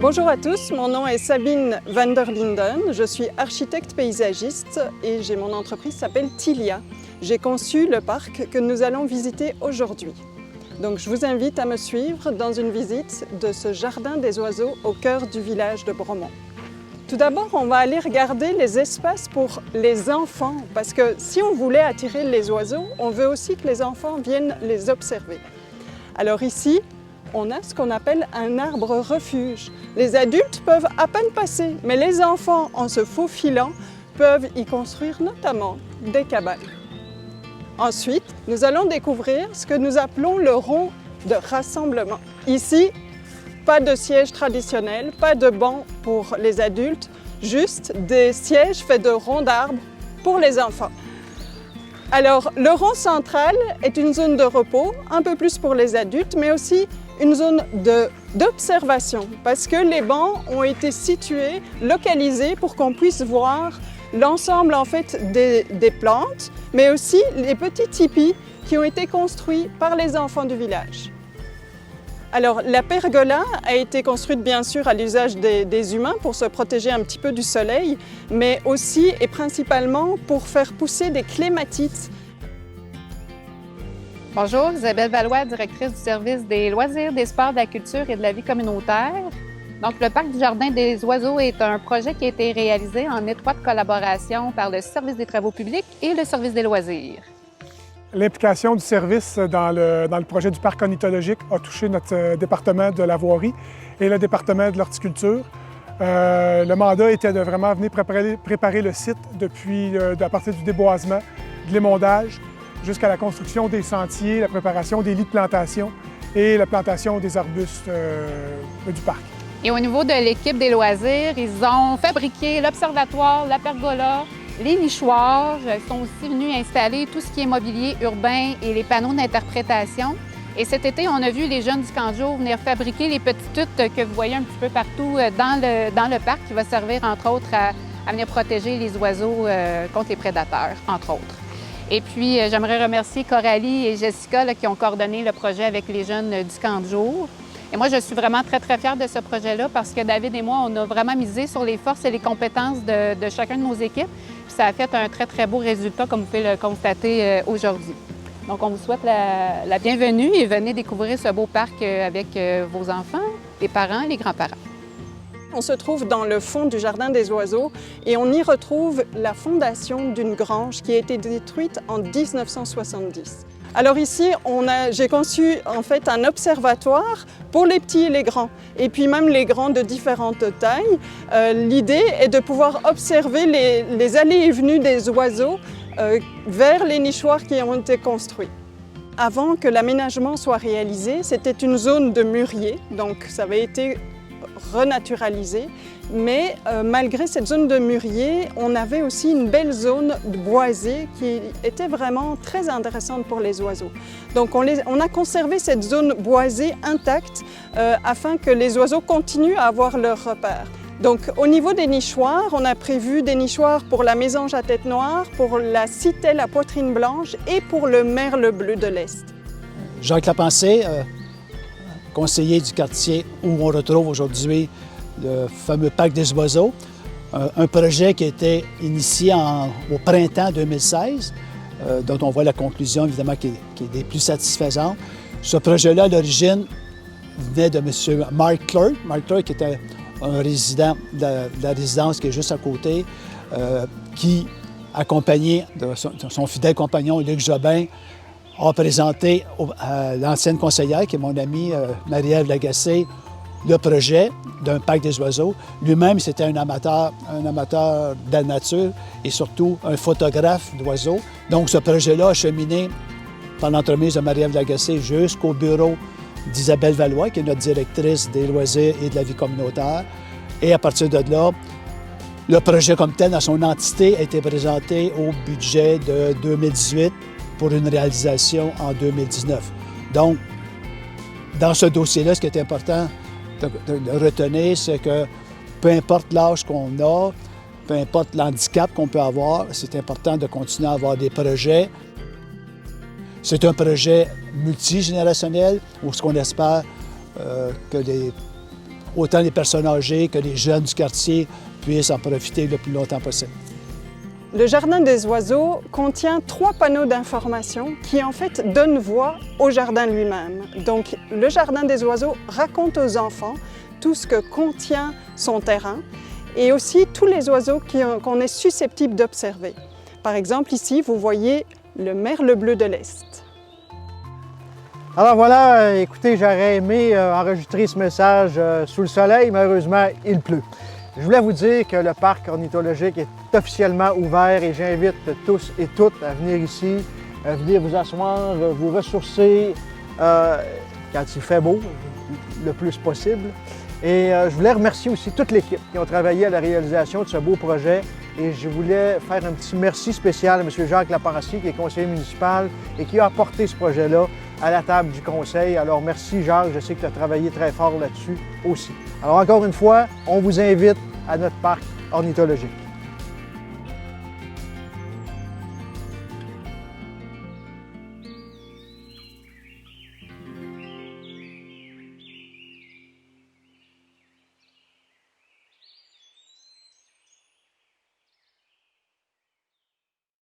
Bonjour à tous, mon nom est Sabine van der Linden, je suis architecte paysagiste et mon entreprise s'appelle Tilia. J'ai conçu le parc que nous allons visiter aujourd'hui. Donc je vous invite à me suivre dans une visite de ce jardin des oiseaux au cœur du village de Bromont. Tout d'abord, on va aller regarder les espaces pour les enfants parce que si on voulait attirer les oiseaux, on veut aussi que les enfants viennent les observer. Alors ici, on a ce qu'on appelle un arbre refuge. Les adultes peuvent à peine passer, mais les enfants, en se faufilant, peuvent y construire notamment des cabanes. Ensuite, nous allons découvrir ce que nous appelons le rond de rassemblement. Ici, pas de siège traditionnel, pas de banc pour les adultes, juste des sièges faits de ronds d'arbres pour les enfants. Alors, le rond central est une zone de repos, un peu plus pour les adultes, mais aussi une zone d'observation, parce que les bancs ont été situés, localisés pour qu'on puisse voir l'ensemble en fait des plantes, mais aussi les petits tipis qui ont été construits par les enfants du village. Alors, la pergola a été construite bien sûr à l'usage des humains pour se protéger un petit peu du soleil, mais aussi et principalement pour faire pousser des clématites. Bonjour, Isabelle Valois, directrice du service des loisirs, des sports, de la culture et de la vie communautaire. Donc, le Parc du Jardin des oiseaux est un projet qui a été réalisé en étroite collaboration par le Service des travaux publics et le Service des loisirs. L'implication du service dans le projet du parc ornithologique a touché notre département de la voirie et le département de l'horticulture. Le mandat était de vraiment venir préparer le site à partir du déboisement, de l'émondage, jusqu'à la construction des sentiers, la préparation des lits de plantation et la plantation des arbustes du parc. Et au niveau de l'équipe des loisirs, ils ont fabriqué l'observatoire, la pergola, les nichoirs. Ils sont aussi venus installer tout ce qui est mobilier urbain et les panneaux d'interprétation. Et cet été, on a vu les jeunes du camp de jour venir fabriquer les petites huttes que vous voyez un petit peu partout dans le parc, qui va servir entre autres à venir protéger les oiseaux contre les prédateurs, entre autres. Et puis, j'aimerais remercier Coralie et Jessica qui ont coordonné le projet avec les jeunes du camp de jour. Et moi, je suis vraiment très, très fière de ce projet-là parce que David et moi, on a vraiment misé sur les forces et les compétences de chacun de nos équipes. Puis ça a fait un très, très beau résultat, comme vous pouvez le constater aujourd'hui. Donc, on vous souhaite la bienvenue et venez découvrir ce beau parc avec vos enfants, les parents et les grands-parents. On se trouve dans le fond du Jardin des oiseaux et on y retrouve la fondation d'une grange qui a été détruite en 1970. Alors ici, j'ai conçu en fait un observatoire pour les petits et les grands, et puis même les grands de différentes tailles. L'idée est de pouvoir observer les allées et venues des oiseaux vers les nichoirs qui ont été construits. Avant que l'aménagement soit réalisé, c'était une zone de mûrier, donc ça avait été renaturalisé, mais malgré cette zone de mûrier, on avait aussi une belle zone boisée qui était vraiment très intéressante pour les oiseaux. Donc on a conservé cette zone boisée intacte afin que les oiseaux continuent à avoir leurs repères. Donc au niveau des nichoirs, on a prévu des nichoirs pour la mésange à tête noire, pour la citelle à poitrine blanche et pour le merle bleu de l'Est. Jacques Lapensée, conseiller du quartier où on retrouve aujourd'hui le fameux parc des oiseaux, un projet qui a été initié au printemps 2016, dont on voit la conclusion évidemment qui est des plus satisfaisantes. Ce projet-là, à l'origine, venait de M. Mark Clerk. Mark Clerk qui était un résident de la résidence qui est juste à côté, qui, accompagné de son fidèle compagnon Luc Jobin, a présenté à l'ancienne conseillère, qui est mon amie Marie-Ève Lagacé, le projet d'un parc des oiseaux. Lui-même, c'était un amateur de la nature et surtout un photographe d'oiseaux. Donc, ce projet-là a cheminé par l'entremise de Marie-Ève Lagacé jusqu'au bureau d'Isabelle Valois, qui est notre directrice des loisirs et de la vie communautaire. Et à partir de là, le projet comme tel, dans son entité, a été présenté au budget de 2018 pour une réalisation en 2019. Donc, dans ce dossier-là, ce qui est important de retenir, c'est que peu importe l'âge qu'on a, peu importe l'handicap qu'on peut avoir, c'est important de continuer à avoir des projets. C'est un projet multigénérationnel où ce qu'on espère que autant les personnes âgées que les jeunes du quartier puissent en profiter le plus longtemps possible. Le Jardin des oiseaux contient 3 panneaux d'information qui en fait donnent voix au jardin lui-même. Donc le Jardin des oiseaux raconte aux enfants tout ce que contient son terrain et aussi tous les oiseaux qu'on est susceptible d'observer. Par exemple, ici, vous voyez le merle bleu de l'Est. Alors voilà, écoutez, j'aurais aimé enregistrer ce message sous le soleil, malheureusement, il pleut. Je voulais vous dire que le parc ornithologique est officiellement ouvert et j'invite tous et toutes à venir ici, à venir vous asseoir, vous ressourcer quand il fait beau, le plus possible. Et je voulais remercier aussi toute l'équipe qui ont travaillé à la réalisation de ce beau projet. Et je voulais faire un petit merci spécial à M. Jacques Laparassier, qui est conseiller municipal et qui a apporté ce projet-là à la table du conseil. Alors merci Jacques, je sais que tu as travaillé très fort là-dessus aussi. Alors encore une fois, on vous invite à notre parc ornithologique.